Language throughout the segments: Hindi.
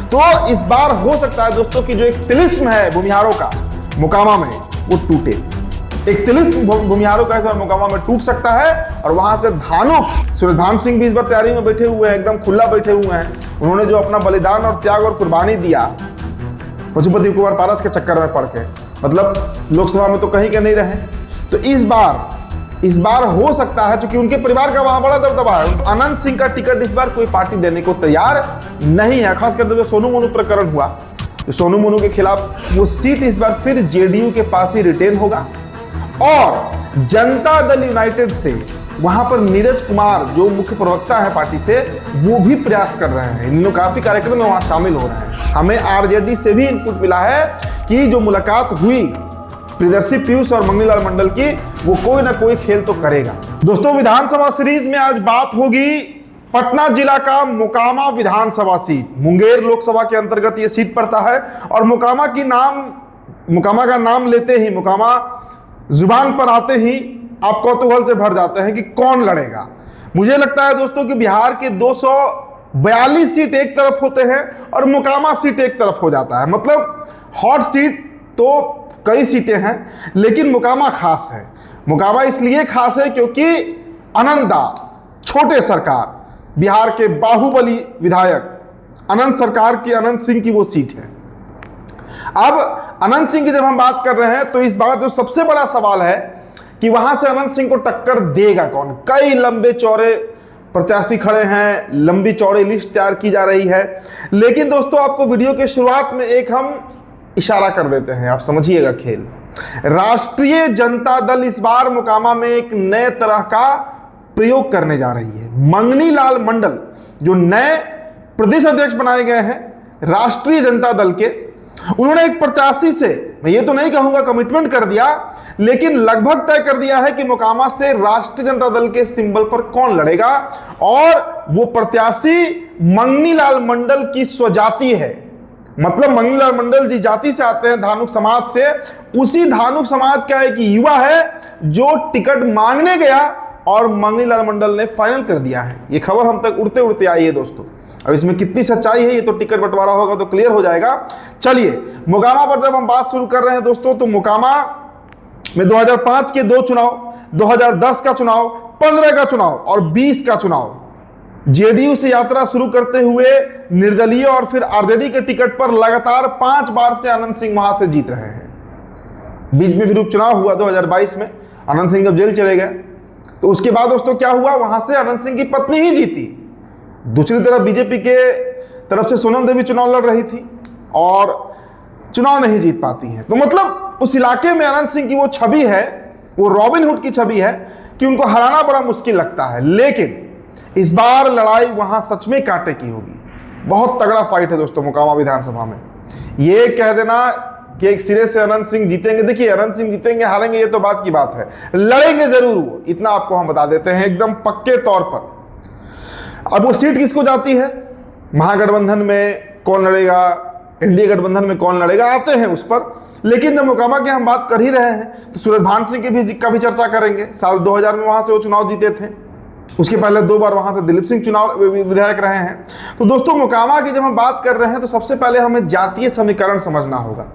तो इस बार हो सकता है दोस्तों कि जो एक तिलिस्म है भूमिहारों का मोकामा में वो टूटे। एक तिलिस्म भूमिहारों का इस बार मोकामा में टूट सकता है और वहां से धानुक सूर्यभान सिंह भी इस बार तैयारी में बैठे हुए हैं, एकदम खुला बैठे हुए हैं। उन्होंने जो अपना बलिदान और त्याग और कुर्बानी दिया पशुपति कुंवर पारस के चक्कर में पड़ के, मतलब लोकसभा में तो कहीं के नहीं रहे। तो इस बार हो सकता है, क्योंकि उनके परिवार का वहां बड़ा दबदबा है, अनंत सिंह का टिकट इस बार कोई पार्टी देने को तैयार नहीं है। खासकर जो सोनू मोनू प्रकरण हुआ, तो सोनू मोनू के खिलाफ वो सीट इस बार फिर जेडीयू के पास ही रिटेन होगा। और जनता दल यूनाइटेड से वहां पर नीरज कुमार जो मुख्य प्रवक्ता है पार्टी से, वो भी प्रयास कर रहे हैं। इन दिनों काफी कार्यक्रम में वहां शामिल हो रहे हैं। हमें आरजेडी से भी इनपुट मिला है कि जो मुलाकात हुई प्रियदर्शी पीयूष और मंगनीलाल मंडल की, वो कोई ना कोई खेल तो करेगा। दोस्तों, विधानसभा सीरीज में आज बात होगी पटना जिला का मोकामा विधानसभा सीट। मुंगेर लोकसभा के अंतर्गत ये सीट पड़ता है और मोकामा का नाम लेते ही, मोकामा जुबान पर आते ही आप कौतूहल से भर जाते हैं कि कौन लड़ेगा। मुझे लगता है दोस्तों कि बिहार के 242 सीट एक तरफ होते हैं और मोकामा सीट एक तरफ हो जाता है। मतलब हॉट सीट तो कई सीटें हैं, लेकिन मोकामा खास है। मोकामा इसलिए खास है क्योंकि अनंता छोटे सरकार, बिहार के बाहुबली विधायक अनंत सिंह की वो सीट है। अब अनंत सिंह की जब हम बात कर रहे हैं तो इस बार जो सबसे बड़ा सवाल है कि वहां से अनंत सिंह को टक्कर देगा कौन। कई लंबे चौड़े प्रत्याशी खड़े हैं, लंबी चौड़ी लिस्ट तैयार की जा रही है। लेकिन दोस्तों, आपको वीडियो के शुरुआत में एक हम इशारा कर देते हैं, आप समझिएगा खेल। राष्ट्रीय जनता दल इस बार मोकामा में एक नए तरह का प्रयोग करने जा रही है। मंगनीलाल मंडल जो नए प्रदेश अध्यक्ष बनाए गए हैं राष्ट्रीय जनता दल के, उन्होंने एक प्रत्याशी से, मैं ये तो नहीं कहूंगा कमिटमेंट कर दिया, लेकिन लगभग तय कर दिया है कि मोकामा से राष्ट्रीय जनता दल के सिंबल पर कौन लड़ेगा। और वो प्रत्याशी मंगनीलाल मंडल की स्वजाति है। मतलब मंगनीलाल मंडल जिस जाति से आते हैं, धानुक समाज से, उसी धानुक समाज का एक युवा है जो टिकट मांगने गया और मंगनीलाल मंडल ने फाइनल कर दिया है। ये खबर हम तक उड़ते उड़ते आई है दोस्तों। अब इसमें कितनी सच्चाई है ये तो टिकट बंटवारा होगा तो क्लियर हो जाएगा। चलिए, मोकामा पर जब हम बात शुरू कर रहे हैं दोस्तों, तो मोकामा में 2005 के 2 चुनाव, 2010 का चुनाव, 15 का चुनाव और 20 का चुनाव जेडीयू से यात्रा शुरू करते हुए निर्दलीय और फिर आरजेडी के टिकट पर लगातार 5 बार से अनंत सिंह वहां से जीत रहे हैं। बीच में फिर उपचुनाव हुआ 2022 में, अनंत सिंह जब जेल चले गए तो उसके बाद दोस्तों क्या हुआ, वहां से अनंत सिंह की पत्नी ही जीती। दूसरी तरफ बीजेपी के तरफ से सोनम देवी चुनाव लड़ रही थी और चुनाव नहीं जीत पाती हैं। तो मतलब उस इलाके में अनंत सिंह की वो छवि है, वो रॉबिन हुड की छवि है कि उनको हराना बड़ा मुश्किल लगता है। लेकिन इस बार लड़ाई वहां सच में कांटे की होगी। बहुत तगड़ा फाइट है दोस्तों मोकामा विधानसभा में। ये कह देना कि एक सिरे से अनंत सिंह जीतेंगे, देखिए अनंत सिंह जीतेंगे हारेंगे ये तो बात की बात है, लड़ेंगे जरूर वो, इतना आपको हम बता देते हैं एकदम पक्के तौर पर। अब वो सीट किसको जाती है, महागठबंधन में कौन लड़ेगा, एनडीए गठबंधन में कौन लड़ेगा, आते हैं उस पर। लेकिन जब मोकामा की हम बात कर ही रहे हैं तो सूर्यभान सिंह का भी चर्चा करेंगे। साल 2000 में वहां से वो चुनाव जीते थे, उसके पहले 2 बार वहां से दिलीप सिंह चुनाव विधायक रहे हैं। तो दोस्तों, मोकामा की जब हम बात कर रहे हैं तो सबसे पहले हमें जातीय समीकरण समझना होगा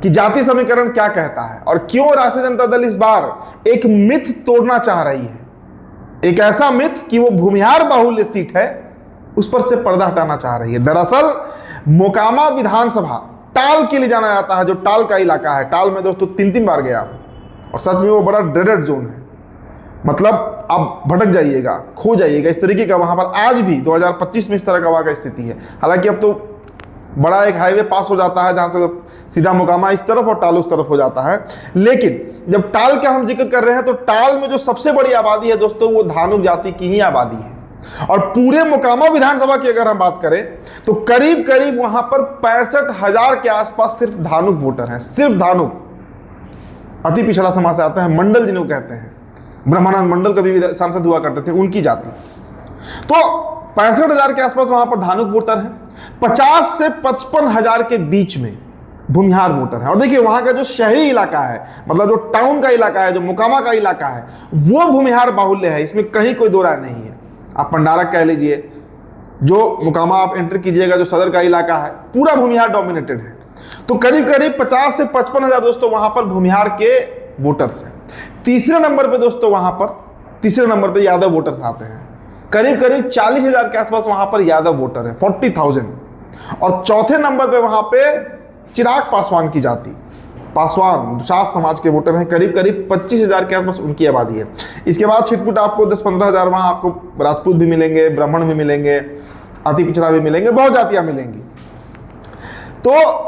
कि जातीय समीकरण क्या कहता है और क्यों राष्ट्रीय जनता दल इस बार एक मिथ तोड़ना चाह रही है। एक ऐसा मिथ कि वो भूमिहार बाहुल्य सीट है, उस पर से पर्दा हटाना चाह रही है। दरअसल मोकामा विधानसभा टाल के लिए जाना जाता है, जो टाल का इलाका है। टाल में दोस्तों 3 बार गया और सच में वो बड़ा ड्रेडेड जोन है। मतलब आप भटक जाइएगा, खो जाइएगा, इस तरीके का वहां पर आज भी 2025 में इस तरह का वहां का स्थिति है। हालांकि अब तो बड़ा एक हाईवे पास हो जाता है जहां से सीधा मोकामा इस तरफ और टाल उस तरफ हो जाता है। लेकिन जब टाल का हम जिक्र कर रहे हैं तो टाल में जो सबसे बड़ी आबादी है दोस्तों, वो धानुक जाति की ही आबादी है। और पूरे मोकामा विधानसभा की अगर हम बात करें तो करीब करीब वहां पर 65,000 के आसपास सिर्फ धानुक वोटर हैं, सिर्फ धानुक। अति पिछड़ा समाज से आते हैं, मंडल जिन्हों कहते हैं, ब्रह्मानंद मंडल कभी भी सांसद हुआ करते थे, उनकी जाति। तो 65,000 के आसपास वहां पर धानुक वोटर हैं। 50 से 55,000 के बीच में भूमिहार वोटर है। और देखिए वहां का जो शहरी इलाका है, मतलब जो टाउन का इलाका है, जो मोकामा का इलाका है, वो भूमिहार बाहुल्य है, इसमें कहीं कोई दो राय नहीं है। आप पंडारक कह लीजिए, जो मुकामा आप एंटर कीजिएगा, जो सदर का इलाका है, पूरा भूमिहार डोमिनेटेड है। तो करीब करीब 50 से 55 हजार दोस्तों वहां पर भूमिहार के वोटर्स हैं। तीसरे नंबर पे दोस्तों वहां पर, तीसरे नंबर पे यादव वोटर्स आते हैं, करीब करीब 40 हजार के आसपास वहां पर यादव वोटर है, 40,000। और चौथे नंबर पे वहां पे चिराग पासवान की जाति, पासवान दुसाध समाज के वोटर हैं, करीब करीब 25 हजार के आसपास उनकी आबादी है। इसके बाद छिटपुट आपको 10-15 हजार वहां आपको राजपूत भी मिलेंगे, ब्राह्मण भी मिलेंगे, अति पिछड़ा भी मिलेंगे, बहुत जातियां मिलेंगी। तो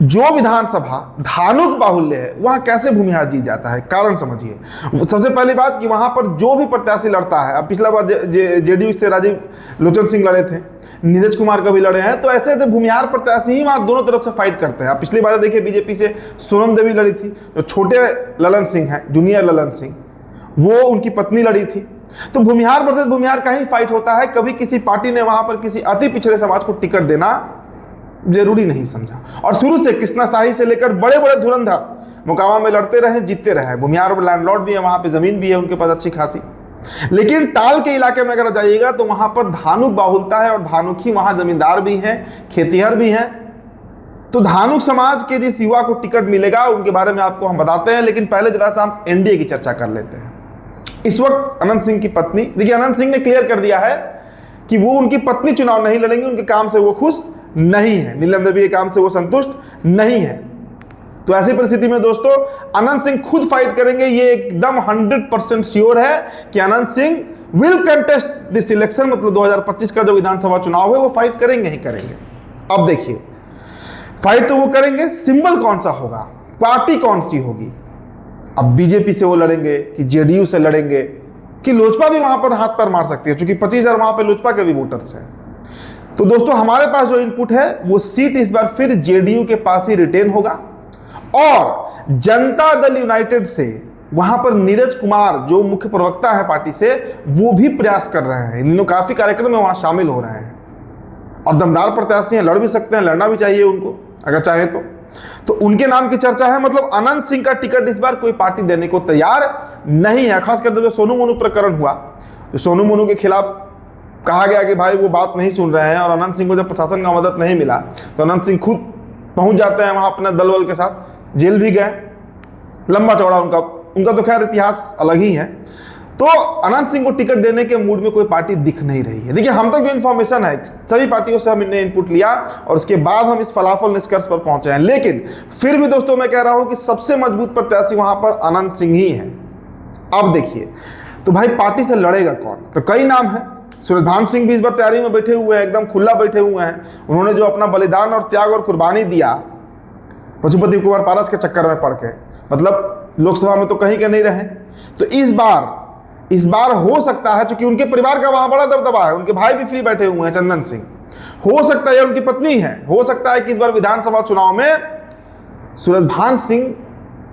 जो विधानसभा धानुक बाहुल्य है वहां कैसे भूमिहार जीत जाता है, कारण समझिए। सबसे पहली बात कि वहां पर जो भी प्रत्याशी लड़ता है, अब पिछला बार जेडीयू से राजीव लोचन सिंह लड़े थे, नीरज कुमार कभी लड़े हैं, तो ऐसे ऐसे भूमिहार प्रत्याशी ही वहां दोनों तरफ से फाइट करते हैं। अब पिछली बार देखिए बीजेपी से सोनम देवी लड़ी थी, जो छोटे ललन सिंह हैं, जूनियर ललन सिंह, वो उनकी पत्नी लड़ी थी। तो भूमिहार वर्सेस भूमिहार का ही फाइट होता है। कभी किसी पार्टी ने वहां पर किसी अति पिछड़े समाज को टिकट देना जरूरी नहीं समझा। और शुरू से कृष्णा शाही से लेकर बड़े बड़े धुरंधर मुकामा में लड़ते रहे, जीतते रहे। भूमिहार लैंडलॉर्ड भी है, वहां पे जमीन भी है उनके पास अच्छी खासी। लेकिन टाल के इलाके में अगर जाइएगा तो वहां पर धानुक बाहुलता है, और धानुक ही वहां जमींदार भी हैं, खेतिहर भी हैं। तो धानुक समाज के जिस युवा को टिकट मिलेगा उनके बारे में आपको हम बताते हैं, लेकिन पहले जरा सा हम एनडीए की चर्चा कर लेते हैं। इस वक्त अनंत सिंह की पत्नी, देखिए अनंत सिंह ने क्लियर कर दिया है कि वो उनकी पत्नी चुनाव नहीं लड़ेंगे, उनके काम से वो खुश नहीं है, नीलम देवी के काम से वो संतुष्ट नहीं है। तो ऐसी परिस्थिति में दोस्तों अनंत सिंह खुद फाइट करेंगे, ये एकदम 100% श्योर है कि Anant Singh will contest this election, मतलब 2025 का जो विधानसभा चुनाव है वो फाइट करेंगे ही करेंगे। अब देखिए फाइट तो वो करेंगे, सिंबल कौन सा होगा, पार्टी कौन सी होगी। अब बीजेपी से वो लड़ेंगे कि जेडीयू से लड़ेंगे कि लोजपा भी वहां पर हाथ पैर मार सकती है, क्योंकि 25,000 वहां पर लोजपा के भी वोटर्स हैं। तो दोस्तों हमारे पास जो इनपुट है वो सीट इस बार फिर जेडीयू के पास ही रिटेन होगा, और जनता दल यूनाइटेड से वहां पर नीरज कुमार जो मुख्य प्रवक्ता है पार्टी से, वो भी प्रयास कर रहे हैं। इन दिनों काफी कार्यक्रम में वहां शामिल हो रहे हैं, और दमदार प्रत्याशी हैं, लड़ भी सकते हैं, लड़ना भी चाहिए उनको अगर चाहे तो उनके नाम की चर्चा है। मतलब अनंत सिंह का टिकट इस बार कोई पार्टी देने को तैयार नहीं है। खासकर जो सोनू मोनू प्रकरण हुआ, जो सोनू मोनू के खिलाफ कहा गया कि भाई वो बात नहीं सुन रहे हैं, और अनंत सिंह को जब प्रशासन का मदद नहीं मिला तो अनंत सिंह खुद पहुंच जाते हैं वहां अपने दल बल के साथ, जेल भी गए, लंबा चौड़ा उनका तो खैर इतिहास अलग ही है। तो अनंत सिंह को टिकट देने के मूड में कोई पार्टी दिख नहीं रही है। देखिए हम तक जो इन्फॉर्मेशन है सभी पार्टियों से हमने इनपुट लिया, और उसके बाद हम इस फलाफल निष्कर्ष पर पहुंचे हैं। लेकिन फिर भी दोस्तों मैं कह रहा हूं कि सबसे मजबूत प्रत्याशी वहां पर अनंत सिंह ही है। अब देखिए तो भाई पार्टी से लड़ेगा कौन, तो कई नाम है। सूरजभान सिंह भी इस बार तैयारी में बैठे हुए हैं, एकदम खुला बैठे हुए हैं। उन्होंने जो अपना बलिदान और त्याग और कुर्बानी दिया पशुपति कुमार पारस के चक्कर में पड़ के, मतलब लोकसभा में तो कहीं के नहीं रहे। तो इस बार हो सकता है, क्योंकि उनके परिवार का वहां बड़ा दबदबा है, उनके भाई भी फ्री बैठे हुए हैं, चंदन सिंह, हो सकता है उनकी पत्नी है, हो सकता है कि इस बार विधानसभा चुनाव में सूरजभान सिंह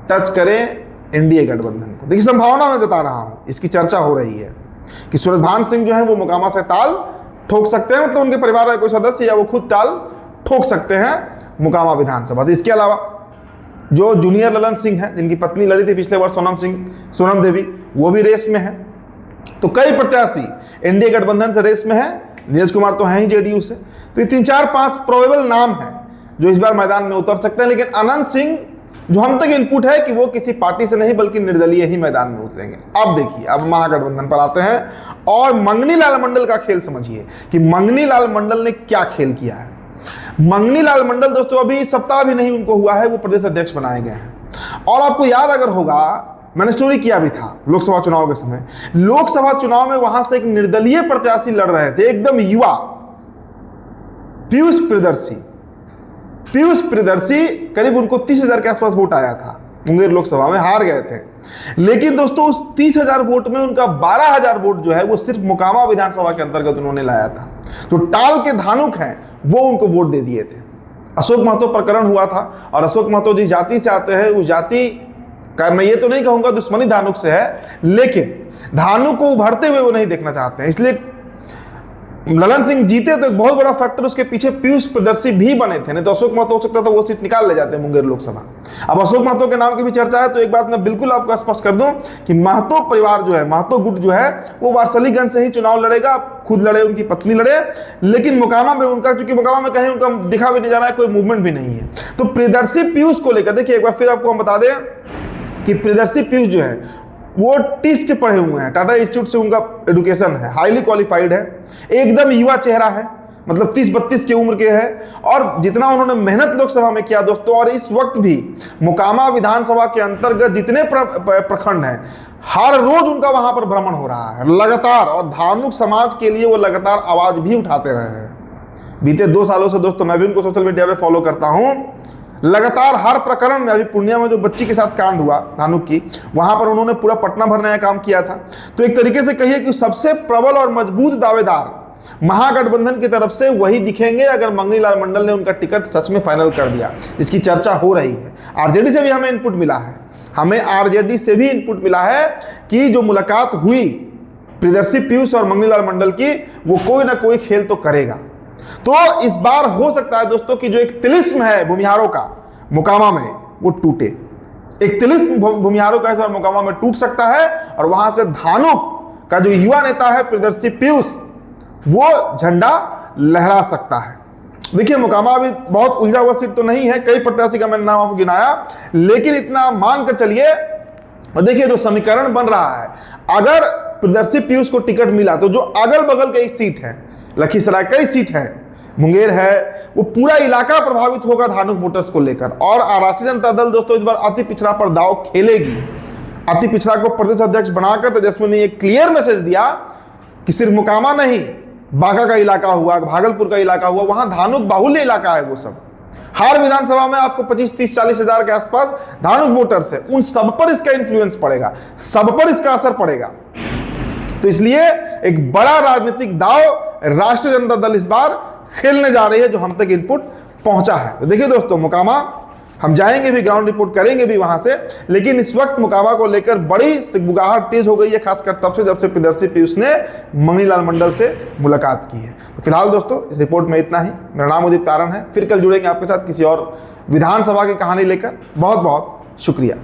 टच करें एनडीए गठबंधन को। देखिए संभावना मैं जता रहा हूं, इसकी चर्चा हो रही है कि सूरजभान सिंह जो है वो मोकामा से ताल ठोक सकते हैं, मतलब उनके परिवार का कोई सदस्य या वो खुद ताल ठोक सकते हैं मोकामा विधानसभा। इसके अलावा जो जूनियर ललन सिंह हैं, जिनकी पत्नी लड़ी थी पिछले वर्ष सोनम देवी, वो भी रेस में है। तो कई प्रत्याशी एनडीए गठबंधन से रेस में है, नीरज कुमार तो हैं ही जेडीयू से। तो ये 3-4-5 प्रोबेबल नाम हैं जो इस बार मैदान में उतर सकते हैं। लेकिन अनंत सिंह जो हम तक इनपुट है कि वो किसी पार्टी से नहीं बल्कि निर्दलीय ही मैदान में उतरेंगे। अब देखिए अब महागठबंधन पर आते हैं, और मंगनी लाल मंडल का खेल समझिए कि मंगनी लाल मंडल ने क्या खेल किया है। मंगनी लाल मंडल दोस्तों अभी सप्ताह भी नहीं उनको हुआ है, वो प्रदेश अध्यक्ष बनाए गए हैं। और आपको याद अगर होगा, मैंने स्टोरी किया भी था लोकसभा चुनाव के समय, लोकसभा चुनाव में वहां से एक निर्दलीय प्रत्याशी लड़ रहे थे, एकदम युवा, पीयूष प्रियदर्शी, करीब उनको 30,000 के आसपास वोट आया था, मुंगेर लोकसभा में हार गए थे। लेकिन दोस्तों उस 30,000 वोट में उनका 12,000 वोट जो है वो सिर्फ मोकामा विधानसभा के अंतर्गत उन्होंने लाया था। तो टाल के धानुक हैं वो उनको वोट दे दिए थे। अशोक महतो प्रकरण हुआ था, और अशोक महतो जिस जाति से आते हैं उस जाति का मैं ये तो नहीं कहूंगा दुश्मनी धानुक से है, लेकिन धानुक को उभरते हुए वो नहीं देखना चाहते हैं। इसलिए ललन सिंह जीते तो एक बहुत बड़ा फैक्टर उसके पीछे पीयूष प्रियदर्शी भी बने थे, नहीं तो अशोक महतो हो सकता था वो सीट निकाल ले जाते मुंगेर लोकसभा। अब अशोक महतो के नाम की भी चर्चा है, तो एक बात मैं बिल्कुल आपको स्पष्ट कर दूं कि महतो परिवार जो है, महतो गुट जो है, वो वारसलीगंज से ही चुनाव लड़ेगा। खुद लड़े, उनकी पत्नी लड़े, लेकिन मोकामा में उनका, चूंकि मोकामा में कहीं उनका दिखा भी नहीं जा रहा है, कोई मूवमेंट भी नहीं है। तो प्रियदर्शी पीयूष को लेकर देखिए, एक बार फिर आपको हम बता दें कि प्रियदर्शी पीयूष जो है वो टीस के पढ़े हुए हैं, टाटा इंस्टीट्यूट से उनका एजुकेशन है, हाईली क्वालिफाइड है, एकदम युवा चेहरा है, मतलब 30-32 की उम्र के है। और जितना उन्होंने मेहनत लोकसभा में किया दोस्तों, और इस वक्त भी मोकामा विधानसभा के अंतर्गत जितने प्रखंड हैं, हर रोज उनका वहां पर भ्रमण हो रहा है लगातार, और धार्मिक समाज के लिए वो लगातार आवाज भी उठाते रहे हैं। बीते 2 सालों से दोस्तों मैं भी उनको सोशल मीडिया पे फॉलो करता हूं, लगातार हर प्रकरण में। अभी पूर्णिया में जो बच्ची के साथ कांड हुआ धानुक की, वहां पर उन्होंने पूरा पटना भरने का काम किया था। तो एक तरीके से कहिए कि सबसे प्रबल और मजबूत दावेदार महागठबंधन की तरफ से वही दिखेंगे अगर मंगनी लाल मंडल ने उनका टिकट सच में फाइनल कर दिया। इसकी चर्चा हो रही है। आरजेडी से भी हमें इनपुट मिला है, हमें आरजेडी से भी इनपुट मिला है कि जो मुलाकात हुई प्रियदर्शी पीयूष और मंगनी लाल मंडल की, वो कोई ना कोई खेल तो करेगा। तो इस बार हो सकता है दोस्तों कि जो एक तिलिस्म है भूमिहारों का मोकामा में, वो टूटे। एक तिलिस्म भूमिहारों का इस बार मोकामा में टूट सकता है, और वहां से धानुक का जो युवा नेता है प्रियदर्शी पीयूष, वो झंडा लहरा सकता है। देखिए मोकामा अभी बहुत उलझा हुआ सीट तो नहीं है, कई प्रत्याशी का मैंने नाम आपको गिनाया, लेकिन इतना मानकर चलिए, और देखिए जो समीकरण बन रहा है, अगर प्रियदर्शी पीयूष को टिकट मिला तो जो अगल बगल कई सीट है, लखीसराय कई सीट है, मुंगेर है, वो पूरा इलाका प्रभावित होगा धानुक वोटर्स को लेकर। और राष्ट्रीय जनता दल दोस्तों इस बार अति पिछड़ा पर दाव खेलेगी। अति पिछड़ा को प्रदेश अध्यक्ष बनाकर तेजस्वी ने एक क्लियर मैसेज दिया कि सिर्फ मोकामा नहीं, बांका का इलाका हुआ, भागलपुर का इलाका हुआ, वहां धानुक बाहुल्य इलाका है वो सब। हर विधानसभा में आपको 25, 30, 40 हजार के आसपास धानुक वोटर्स है, उन सब पर इसका इंफ्लुएंस पड़ेगा, सब पर इसका असर पड़ेगा। तो इसलिए एक बड़ा राजनीतिक दाव राष्ट्रीय जनता दल इस बार खेलने जा रही है, जो हम तक इनपुट पहुंचा है। तो देखिए दोस्तों, मोकामा हम जाएंगे भी, ग्राउंड रिपोर्ट करेंगे भी वहां से, लेकिन इस वक्त मोकामा को लेकर बड़ी सिगबुगाहट तेज हो गई है, खासकर तब से जब से प्रियदर्शी पीयूष ने मंगनी लाल मंडल से मुलाकात की है। तो फिलहाल दोस्तों इस रिपोर्ट में इतना ही। मेरा नाम उदित तारण है, फिर कल जुड़ेंगे आपके साथ किसी और विधानसभा की कहानी लेकर। बहुत बहुत शुक्रिया।